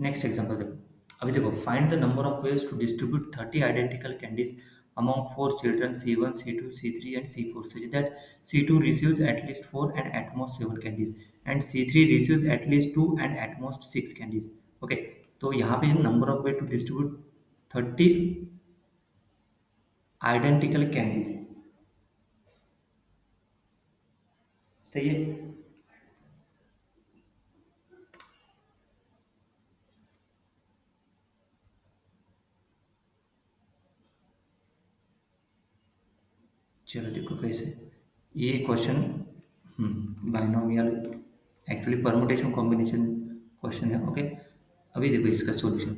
Next example देखो। अभी देखो, find the number of ways to distribute 30 identical candies among four children C1, C2, C3 and C4 such that C2 receives at least 4 and at most 7 candies and C3 receives at least 2 and at most 6 candies. Okay, तो यहाँ पे number of way to distribute 30 identical candies, सही है। चलो देखो कैसे ये क्वेश्चन, binomial actually permutation combination question है। ओके, अभी देखो इसका solution.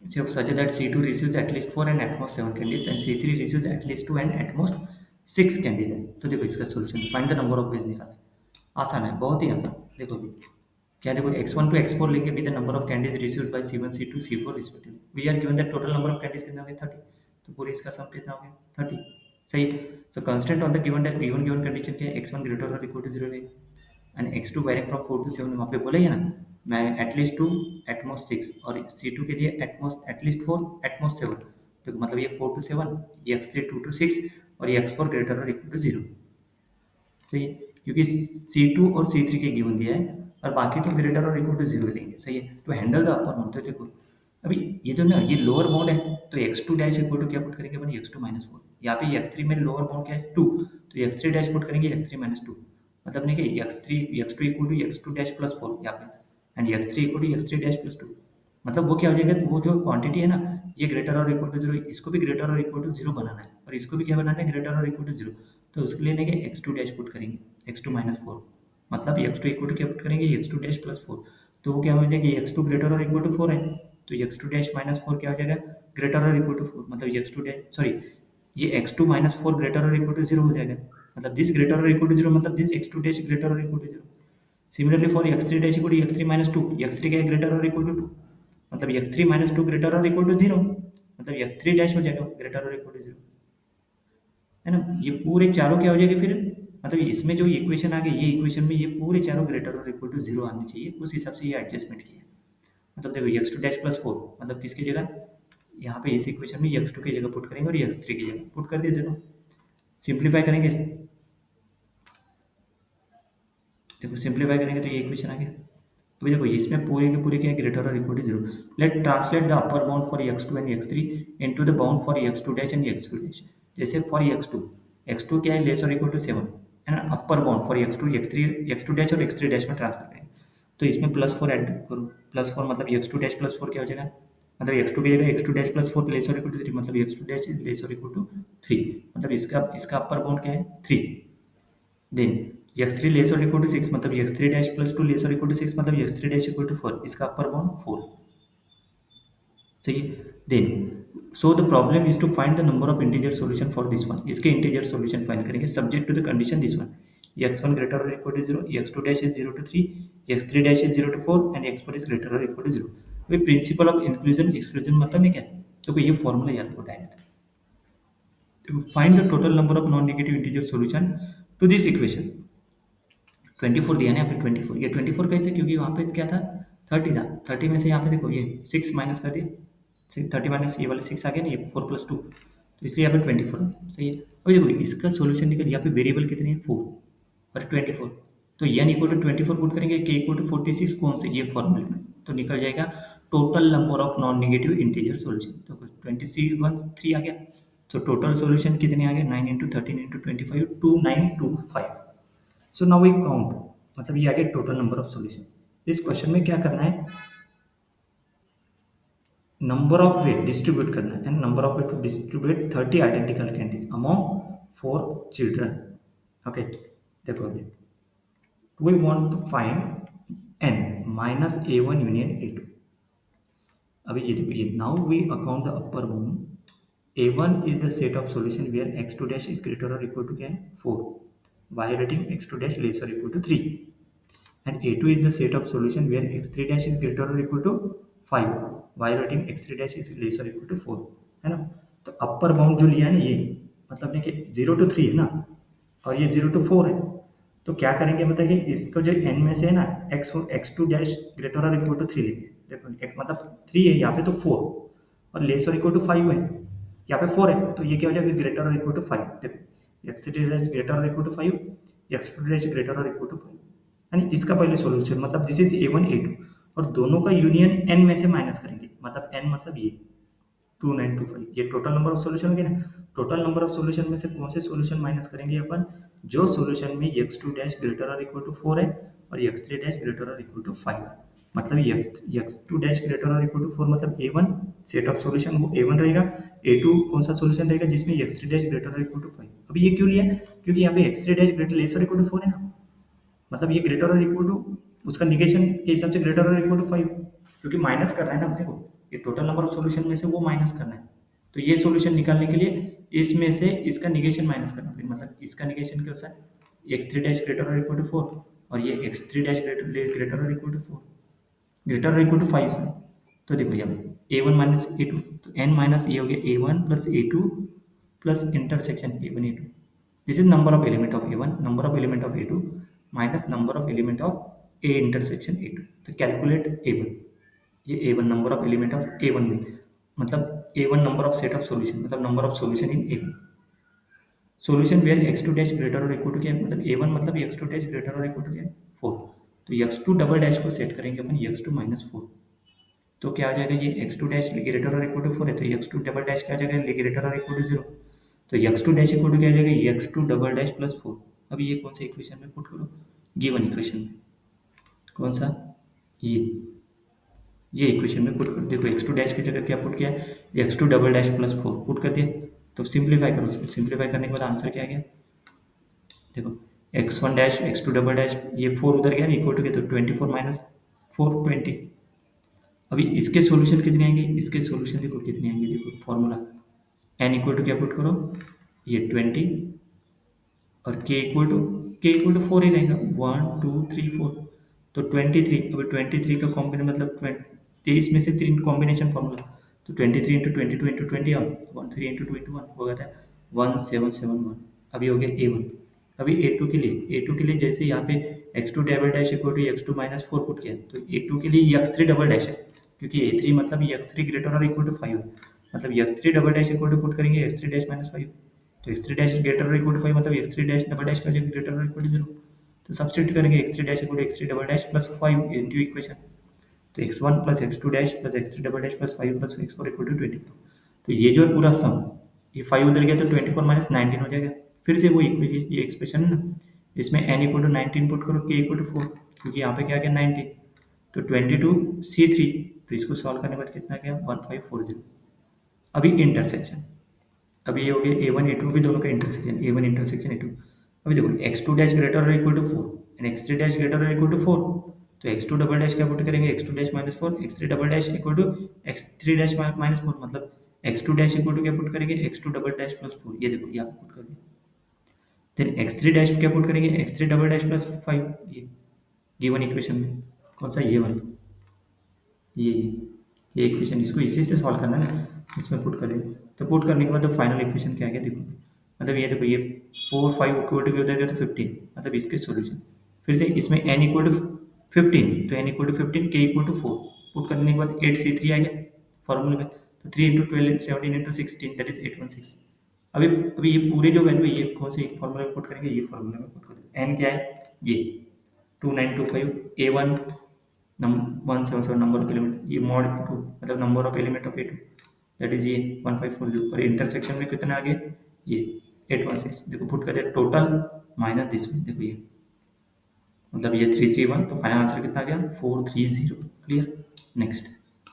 So such that C2 receives at least 4 and at most 7 candies and C3 receives at least 2 and at most 6 candies है। तो देखो इसका solution, find the number of veg निकालना है। आसान है, बहुत ही आसान। देखो भी क्या, देखो x1 to x4 लेंगे with the number of candies received by C1 C2 C4 respectively. We are given that total number of candies कितना हो गया 30, तो पूरे इसका सम कितना हो गया 30, सही है। So constant on the given date given condition क्या है, x1 ग्रेटर और इक्वल टू 0 रहेगा and x2 varying from 4 to 7 वहाँ पे बोले ना, मैं एटलीस्ट 2 एटमोस्ट 6 और C2 के लिए एटमोस्ट एटलीस्ट 4 एटमोस्ट 7, तो मतलब ये 4 to 7, ये x3 2 to 6 और ये x4 ग्रेटर और इक्वल टू 0, सही है। क्योंकि C2 और C3 के गिवन दिया है और बाकी तो ग्रेटर और इक्वल टू 0 लेंगे, सही है। तो हैंडल द अपर बाउंड, तो देखो अभी ये तो ना ये लोअर बाउंड है, तो x2 डैश इक्वल टू क्या पुट करेंगे अपन, x2 माइनस 4। यहाँ पे x3 में लोअर बाउंड क्या है 2, तो x3 डैश पुट करेंगे x3 माइनस 2, मतलब नहीं कि x2 equal to x2 dash plus 4 यहाँ पे and x3 equal to x3 dash plus 2, मतलब वो क्या हो जाएगा, वो जो क्वांटिटी है ना ये ग्रेटर और इक्वल टू 0, इसको भी ग्रेटर और इक्वल टू 0 बनाना है और इसको भी क्या बनाना है ग्रेटर और इक्वल टू 0, तो उसके लिए लेंगे x2 डैश पुट करेंगे x2 माइनस 4, मतलब x2 इक्वल टू क्या पुट करेंगे x2 डैश प्लस 4, तो वो क्या हो जाएगा x2 ग्रेटर और इक्वल टू 4 है, तो x2 डैश माइनस 4 क्या हो जाएगा ग्रेटर और इक्वल टू 4, मतलब x2 डैश सॉरी ये x2 माइनस 4 ग्रेटर और इक्वल टू 0 हो जाएगा, मतलब दिस ग्रेटर और इक्वल टू 0 मतलब दिस x2 डैश ग्रेटर और equal to 0। Similarly for x3 dash equal to x3 minus 2, x3 क्या है ग्रेटर और इक्वल टू 2, मतलब x3 माइनस 2 ग्रेटर और इक्वल टू 0, मतलब x3 डैश हो जाएगा ग्रेटर और इक्वल टू 0, है ना। ये पूरे चारों क्या हो जाएंगे फिर, मतलब इसमें जो इक्वेशन आ गई ये इक्वेशन में ये पूरे चारों ग्रेटर और इक्वल टू 0 आने चाहिए, उस हिसाब से ये एडजस्टमेंट किया है। मतलब देखो x2 डैश प्लस 4 मतलब किसकी जगह, यहाँ पे इस इक्वेशन में x2 की जगह पुट करेंगे और x3 की जगह पुट कर दिए, देखो सिंप्लीफाई करेंगे इसे। देखो सिंप्लीफाई करेंगे तो ये इक्वेशन आ गया। अभी देखो इसमें पूरे के पूरे क्या है ग्रेटर और equal to 0। Let translate the upper bound for x2 and x3 into the bound for x2 dash and x2 dash. जैसे फॉर x2 क्या है लेस और इक्वल टू 7 है ना, अपर बाउंड फॉर x2 डैश और x3 डैश में transfer करेंगे, तो इसमें प्लस 4 ऐड करो, प्लस 4 मतलब x2 डैश प्लस 4 क्या हो जाएगा, मतलब x2 की जगह x2 डैश प्लस 4 लेस और इक्वल टू 3, मतलब x2 डैश इज लेस और इक्वल टू 3, मतलब इसका इसका अपर बाउंड क्या है 3। देन x3 लेस और इक्वल टू 6 मतलब x3 डैश प्लस 2 लेस और इक्वल टू 6 मतलब x3 डैश इक्वल टू 4, इसका अपर बाउंड 4, सही है। Then so the problem is to find the number of integer solution for this one, इसके integer solution find करेंगे subject to the condition this one, x1 greater और equal to 0, x2 dash is 0 to 3, x3 dash is 0 to 4 and x4 is greater और equal to 0। अभी principle of inclusion exclusion मतलब नहीं क्या है, तो ये फॉर्मूला याद रखो direct, find the total number of non negative integer solution to this equation. 24 दिया ना यहाँ पे 24, ये 24 कैसे, क्योंकि वहाँ पे क्या था 30 था, 30 में से यहाँ पे देखो ये 6 माइनस कर दिया, 30 माइनस ये वाले 6 आ गया ना, ये 4 प्लस 2, तो इसलिए यहाँ पे 24 सही है। और देखो इसका सोल्यूशन निकल, यहाँ पे वेरिएबल कितने हैं 4 और 24, तो n इक्वल टू 24 पुट करेंगे k इक्वल टू 46 कौन से ये फॉर्मूले में, तो निकल जाएगा total number of non negative integer solution, तो 23 आ गया, तो टोटल सोल्यूशन कितने आ गए 9 into 13 into 25 2925। So now we count, मतलब ये आ गया टोटल नंबर ऑफ सॉल्यूशन। इस क्वेश्चन में क्या करना है, नंबर ऑफ वे डिस्ट्रीब्यूट करना है and number of way to distribute 30 identical candies among 4 children. Okay देखो अभी we want to find n minus a1 union a2। अभी ये देखो ये now we account the upper bound, a1 is the set of solution where x2 dash is greater or equal to क्या है 4, violating x2 dash less or equal to 3, and a2 is the set of solution where x3 dash is greater or equal to 5, violating x3 dash is less or equal to 4, है ना। तो upper bound जो लिया है ना ये मतलब नहीं कि 0 to 3 है ना और ये 0 to 4 है, तो क्या करेंगे मतलब कि इसको जो n में से है ना x2 डैश ग्रेटर और इक्वल टू 3 लेंगे। देखो एक मतलब 3 है यहाँ पे तो 4 और लेस और इक्वल टू 5 है, यहाँ पे 4 है तो ये क्या हो जाएगा ग्रेटर और इक्वल टू 5। देखो x3 डैश ग्रेटर और equal to 5, x2 dash greater और इक्वल टू 5, यानी इसका पहले सॉल्यूशन मतलब दिस इज a1 a2 और दोनों का यूनियन n में से माइनस करेंगे, मतलब n मतलब ये 2925, ये टोटल नंबर ऑफ सॉल्यूशन हो गया ना। टोटल नंबर ऑफ सॉल्यूशन में से कौन से सॉल्यूशन माइनस करेंगे अपन, जो सॉल्यूशन में x2 डैश ग्रेटर और इक्वल टू 4 है और x3 डैश ग्रेटर और इक्वल टू 5 है। मतलब x2 डैश ग्रेटर और इक्वल टू 4 मतलब a1 सेट ऑफ सॉल्यूशन वो a1 रहेगा, a2 कौन सा सॉल्यूशन रहेगा जिसमें x3 डैश ग्रेटर और इक्वल टू 5। अभी ये क्यों लिया, क्योंकि यहाँ पे x3 डैश ग्रेटर लेस और इक्वल टू 4 है ना, मतलब ये ग्रेटर और इक्वल टू उसका निगेशन के हिसाब से ग्रेटर और इक्वल टू 5, क्योंकि माइनस कर रहा है ना अपने को, ये टोटल नंबर ऑफ सॉल्यूशन में से वो माइनस करना है। तो ये सॉल्यूशन निकालने के लिए इसमें से इसका निगेशन माइनस करना पड़ेगा, मतलब इसका निगेशन क्या होता है x3 डैश ग्रेटर और इक्वल टू 4 और ये x3 डैश ग्रेटर और इक्वल टू 4 ग्रेटर और इक्वल टू 5 से। तो देखो यहाँ a1 माइनस a2 तो n माइनस ये हो गया a1 plus a2 plus intersection a1 a2, this is number of element of a1 number of element of a2 minus number of element of a intersection a2। तो calculate a1, ये a1 number of element of a1 में, मतलब a1 number of set of solution मतलब number of solution in a1 solution where x2 dash greater और equal to क्या है, मतलब a1 मतलब x2 डैश ग्रेटर और इक्वल टू क्या है 4। तो x2 डबल डैश को सेट करेंगे अपन x2 माइनस 4, तो क्या आ जाएगा ये x2 डैश ग्रेटर और इक्वल टू 4 है तो x2 डबल डैश क्या आ जाएगा ग्रेटर और इक्वल टू 0, तो x2 डैश इक्वल टू क्या आ जाएगा x2 डबल डैश प्लस 4। अब ये कौन सा इक्वेशन में पुट करो, गिवन इक्वेशन में कौन सा ये इक्वेशन में पुट कर, देखो x2 डैश की जगह क्या पुट किया है x2 double dash plus 4 put कर दिया। तो सिंप्लीफाई करो उसको, सिंप्लीफाई करने के बाद आंसर क्या आ गया, देखो x1 dash x2 double dash ये 4 उधर गया इक्वल टू क्या, तो 24 माइनस 4 20। अभी इसके सॉल्यूशन कितने आएंगे, इसके सॉल्यूशन देखो कितने आएंगे, देखो फॉर्मूला n इक्वल टू क्या पुट करो ये 20 और k इक्वल टू 4 ही रहेगा 1 2 3 4, तो 23। अभी 23 का कॉम्बिनेशन मतलब 23 में से 3 कॉम्बिनेशन फॉर्मूला, तो 23 इंटू 22 इंटू 20 और 13 इंटू 21 हो गया था 1771। अभी हो गया a1। अभी a2 के लिए जैसे यहाँ पे x2 double dash equal to x2 minus 4 put किया, तो a2 के लिए x3 डबल डैश है, क्योंकि a3 मतलब x3 ग्रेटर और इक्वल टू 5 है, मतलब x3 double dash equal to put करेंगे x3 डैश माइनस 5, तो x3 डैश ग्रेटर और इक्वल टू 5 मतलब x3 डैश डबल डैश का ग्रेटर और इक्वल टू 0, तो सब्स्टिट्यूट करेंगे x3 dash equal to x3 double dash plus 5 into equation, तो x1 plus x2 dash plus x3 double dash plus 5 plus x4 equal to 24। तो ये जो है पूरा सम, ये 5 उधर गया तो 24 माइनस 19 हो जाएगा, फिर से वो इक्वेशन ये एक्सप्रेशन है ना, इसमें n इक्वल टू 19 पुट करो k इक्वल टू 4, क्योंकि यहाँ पे क्या गया 19, तो 22 C3, तो इसको सॉल्व करने के बाद कितना गया 1540। अभी इंटरसेक्शन, अभी ये हो गया a1 a2 भी दोनों का इंटरसेक्शन a1 इंटरसेक्शन a2। अभी देखो x2 डैश ग्रेटर और equal to 4 and x3 dash greater और इक्वल टू 4, तो x2 डबल डैश क्या पुट करेंगे x2 dash minus 4 x3 double dash equal to x3 dash minus 4, मतलब x2 डैश इक्वल टू क्या put करेंगे x2 double dash plus 4, ये देखो यहाँ पुट कर दिया। फिर x3 डैश क्या पुट करेंगे x3 डबल डैश प्लस 5, ये गिवन इक्वेशन में कौन सा ये वाला ये ये इक्वेशन, इसको इसी से सॉल्व करना है ना, इसमें पुट करें तो पुट करने के बाद तो फाइनल इक्वेशन क्या आ गया देखो, मतलब ये देखो ये 4 5 इक्वल टू उधर गया तो 15, मतलब इसके सॉल्यूशन। फिर से इसमें n इक्वल टू 15, तो n equal to 15 k equal to 4 put करने के बाद 8c3 आ गया फॉर्मूले में, तो 3 इंटू 12 17 इंटू 16 दैट इज 816। अभी ये पूरे जो वैल्यू है ये कौन से फॉर्मूले में पुट करेंगे, ये फॉर्मूले में पुट करेंगे। n क्या है ये 2925 a1 177 नंबर ऑफ एलिमेंट, ये मॉड 2 मतलब number of element of a2 that is ये 1540, और इंटरसेक्शन में कितना आ गया ये 816। देखो पुट कर टोटल माइनस दिस में, देखो ये मतलब ये 331, तो फाइनल आंसर कितना आ गया 430। Clear, next.